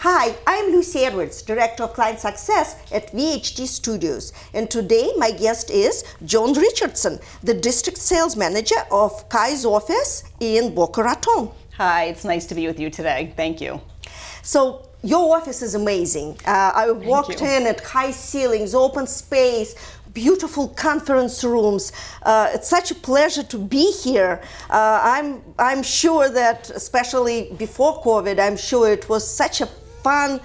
Hi, I'm Lucy Edwards, Director of Client Success at VHD Studios. And today my guest is Joan Richardson, the District Sales Manager of Kai's office in Boca Raton. Hi, it's nice to be with you today. Thank you. So your office is amazing. I walked in at high ceilings, open space, beautiful conference rooms. It's such a pleasure to be here. I'm sure that, especially before COVID, I'm sure it was such a fun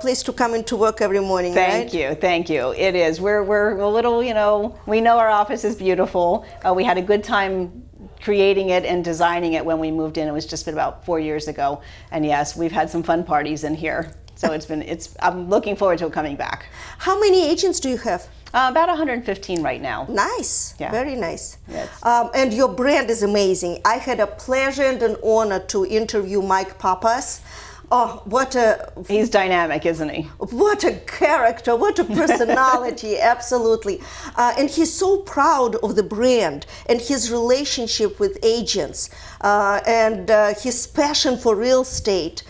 place to come into work every morning. Thank you. It is. We're a little, we know our office is beautiful. We had a good time creating it and designing it when we moved in. It was just been about 4 years ago. And yes, we've had some fun parties in here. So I'm looking forward to it coming back. How many agents do you have? About 115 right now. Nice, yeah. Very nice. Yes. And your brand is amazing. I had a pleasure and an honor to interview Mike Pappas. Oh, he's dynamic, isn't he? What a character, what a personality, absolutely. And he's so proud of the brand and his relationship with agents and his passion for real estate.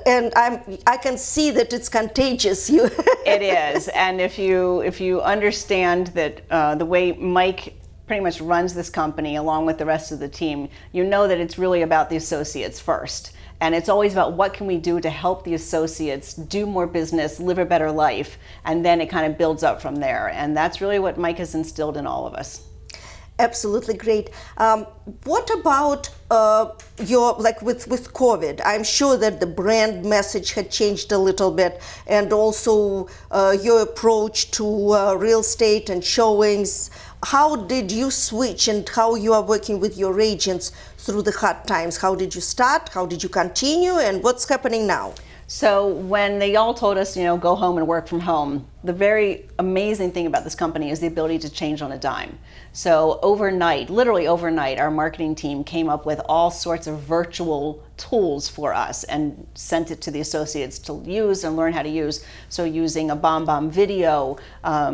And I can see that it's contagious. It is, and if you understand that the way Mike pretty much runs this company along with the rest of the team, you know that it's really about the associates first. And it's always about what can we do to help the associates do more business, live a better life, and then it kind of builds up from there. And that's really what Mike has instilled in all of us. Absolutely great. What about with COVID? I'm sure that the brand message had changed a little bit, and also your approach to real estate and showings. How did you switch, and how you are working with your agents through the hard times? How did you start? How did you continue? And what's happening now? So when they all told us, go home and work from home, the very amazing thing about this company is the ability to change on a dime. So overnight, literally overnight, our marketing team came up with all sorts of virtual tools for us and sent it to the associates to use and learn how to use. So using a BombBomb video,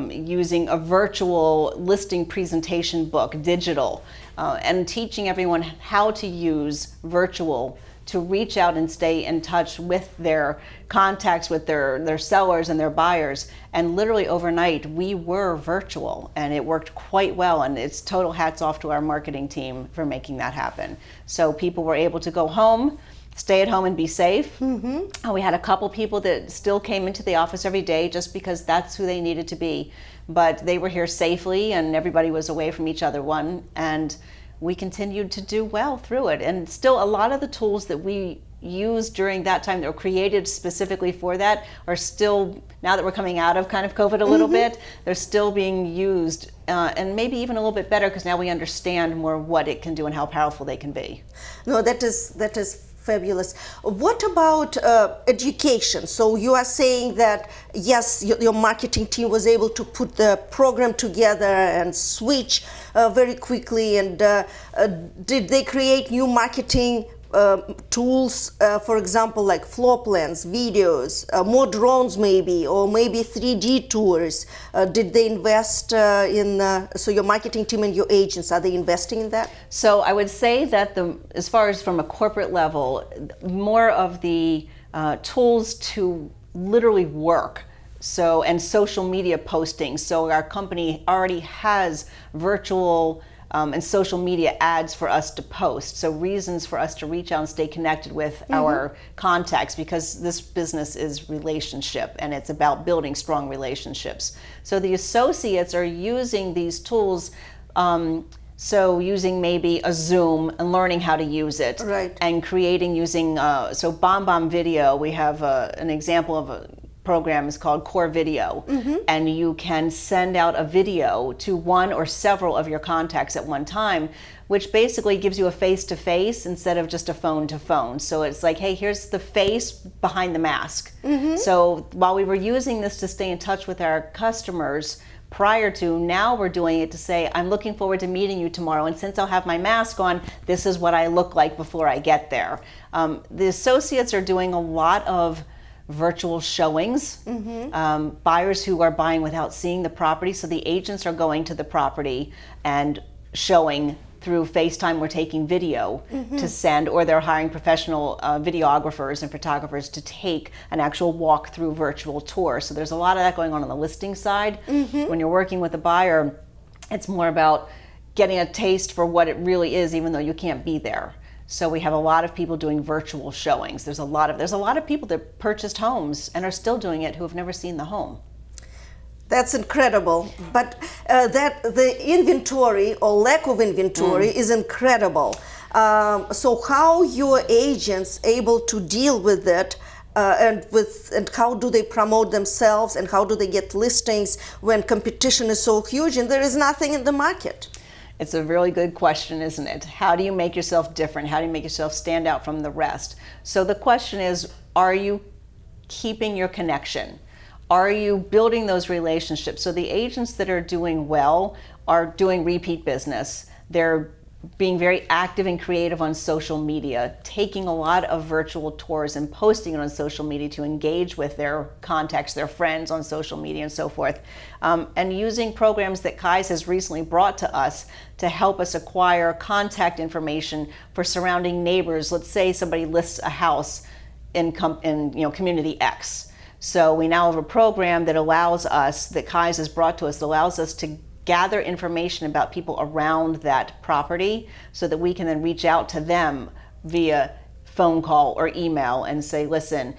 using a virtual listing presentation book, digital, and teaching everyone how to use virtual to reach out and stay in touch with their contacts, with their sellers and their buyers. And literally overnight, we were virtual, and it worked quite well. And it's total hats off to our marketing team for making that happen. So people were able to go home, stay at home and be safe. Mm-hmm. And we had a couple people that still came into the office every day just because that's who they needed to be. But they were here safely, and everybody was away from each other, and we continued to do well through it. And still a lot of the tools that we used during that time that were created specifically for that are still, now that we're coming out of kind of COVID a little bit, they're still being used and maybe even a little bit better because now we understand more what it can do and how powerful they can be. No, that is fabulous. What about education? So you are saying that, yes, your marketing team was able to put the program together and switch very quickly. And did they create new marketing tools, for example, like floor plans, videos, more drones maybe, or maybe 3D tours? Did they invest so your marketing team and your agents, are they investing in that? So I would say that as far as from a corporate level, more of the tools to literally work. So, and social media posting. So our company already has virtual and social media ads for us to post. So reasons for us to reach out and stay connected with our contacts, because this business is relationship and it's about building strong relationships. So the associates are using these tools, so using maybe a Zoom and learning how to use it, right, and creating using, so BombBomb video, we have an example of a program is called Core Video, and you can send out a video to one or several of your contacts at one time, which basically gives you a face-to-face instead of just a phone-to-phone. So it's like, hey, here's the face behind the mask. So while we were using this to stay in touch with our customers prior to, now we're doing it to say, I'm looking forward to meeting you tomorrow, and since I'll have my mask on, this is what I look like before I get there. The associates are doing a lot of virtual showings, buyers who are buying without seeing the property. So the agents are going to the property and showing through FaceTime or taking video to send, or they're hiring professional videographers and photographers to take an actual walk-through virtual tour. So there's a lot of that going on the listing side. When you're working with a buyer, it's more about getting a taste for what it really is, even though you can't be there. So we have a lot of people doing virtual showings. There's a lot of people that purchased homes and are still doing it who have never seen the home. That's incredible. But that the inventory or lack of inventory is incredible. So how your agents able to deal with it? And how do they promote themselves, and how do they get listings when competition is so huge and there is nothing in the market? It's a really good question, isn't it? How do you make yourself different? How do you make yourself stand out from the rest? So the question is, are you keeping your connection? Are you building those relationships? So the agents that are doing well are doing repeat business. They're being very active and creative on social media, taking a lot of virtual tours and posting it on social media to engage with their contacts, their friends on social media and so forth, and using programs that Kai's has recently brought to us to help us acquire contact information for surrounding neighbors. Let's say somebody lists a house in community X. So we now have a program that allows us, that Kai's has brought to us, that allows us to gather information about people around that property so that we can then reach out to them via phone call or email and say, listen,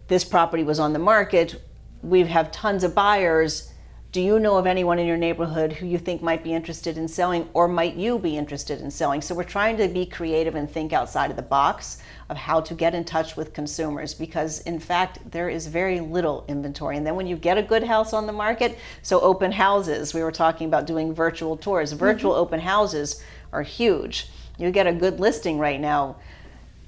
this property was on the market. We have tons of buyers. Do you know of anyone in your neighborhood who you think might be interested in selling, or might you be interested in selling? So we're trying to be creative and think outside of the box of how to get in touch with consumers, because in fact there is very little inventory. And then when you get a good house on the market, so open houses, we were talking about doing virtual tours. Virtual open houses are huge. You get a good listing right now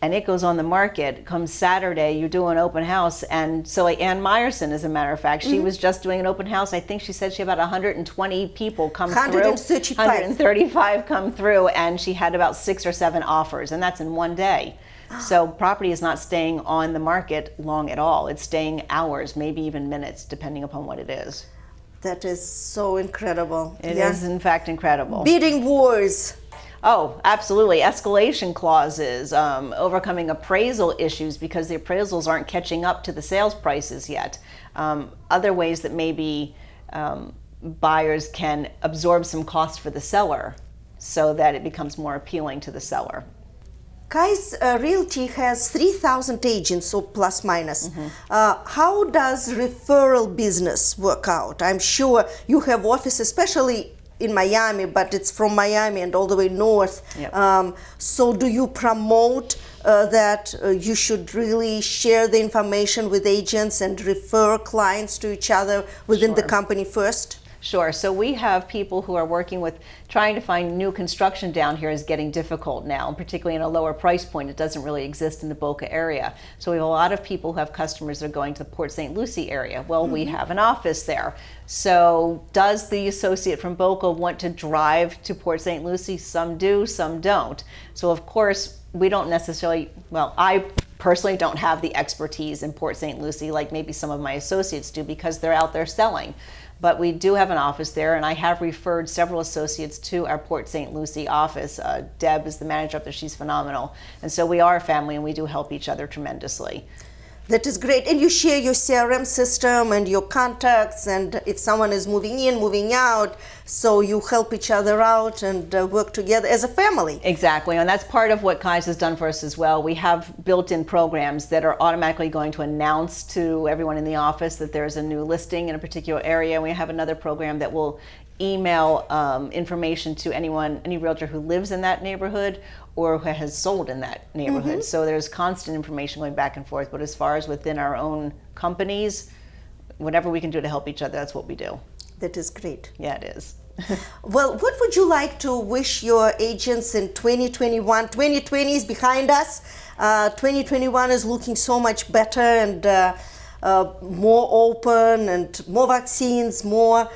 and it goes on the market. Come Saturday, you do an open house. And so Ann Meyerson, as a matter of fact, she was just doing an open house. I think she said she had about 120 people come 135. through. 135 come through, and she had about 6 or 7 offers, and that's in one day. So property is not staying on the market long at all. It's staying hours, maybe even minutes, depending upon what it is. That is so incredible. It is, in fact, incredible. Bidding wars. Oh, absolutely. Escalation clauses, overcoming appraisal issues because the appraisals aren't catching up to the sales prices yet. Other ways that maybe buyers can absorb some cost for the seller so that it becomes more appealing to the seller. Kai's Realty has 3,000 agents, so plus minus. How does referral business work out? I'm sure you have offices, especially in Miami, but it's from Miami and all the way north. So do you promote that you should really share the information with agents and refer clients to each other within the company first? Sure. So we have people who are working with trying to find new construction down here is getting difficult now, particularly in a lower price point. It doesn't really exist in the Boca area. So we have a lot of people who have customers that are going to the Port St. Lucie area. Well, we have an office there. So does the associate from Boca want to drive to Port St. Lucie? Some do, some don't. So of course, we don't necessarily, well, I personally don't have the expertise in Port St. Lucie like maybe some of my associates do because they're out there selling. But we do have an office there, and I have referred several associates to our Port St. Lucie office. Deb is the manager up there. She's phenomenal. And so we are a family, and we do help each other tremendously. That is great. And you share your CRM system and your contacts, and if someone is moving in, moving out, so you help each other out and work together as a family. Exactly, and that's part of what Kai's has done for us as well. We have built-in programs that are automatically going to announce to everyone in the office that there's a new listing in a particular area. We have another program that will email information to any realtor who lives in that neighborhood or who has sold in that neighborhood. So there's constant information going back and forth. But as far as within our own companies, whatever we can do to help each other, that's what we do. That is great. Yeah, it is. Well, what would you like to wish your agents in 2021? 2020 is behind us. 2021 is looking so much better and more open, and more vaccines, more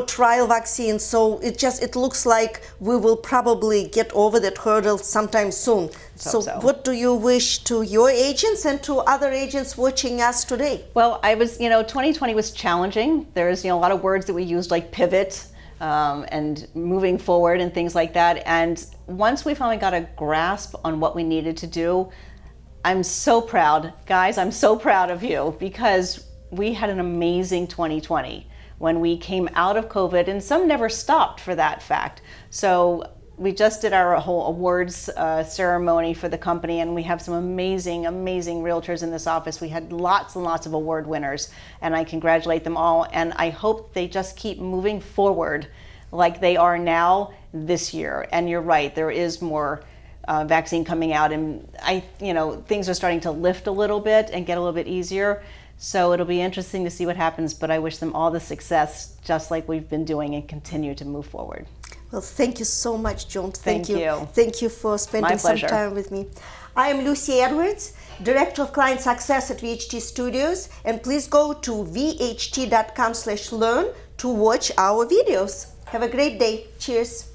trial vaccines. So it looks like we will probably get over that hurdle sometime soon. So what do you wish to your agents and to other agents watching us today? Well, 2020 was challenging. There's a lot of words that we used like pivot, and moving forward and things like that. And once we finally got a grasp on what we needed to do, I'm so proud, guys, I'm so proud of you, because we had an amazing 2020 when we came out of COVID, and some never stopped for that fact. So we just did our whole awards ceremony for the company, and we have some amazing, amazing realtors in this office. We had lots and lots of award winners, and I congratulate them all. And I hope they just keep moving forward like they are now this year. And you're right, there is more vaccine coming out, and things are starting to lift a little bit and get a little bit easier. So it'll be interesting to see what happens, but I wish them all the success, just like we've been doing, and continue to move forward. Well, thank you so much, Joan. Thank you. Thank you for spending some time with me. I am Lucy Edwards, Director of Client Success at VHT Studios, and please go to vht.com/learn to watch our videos. Have a great day. Cheers.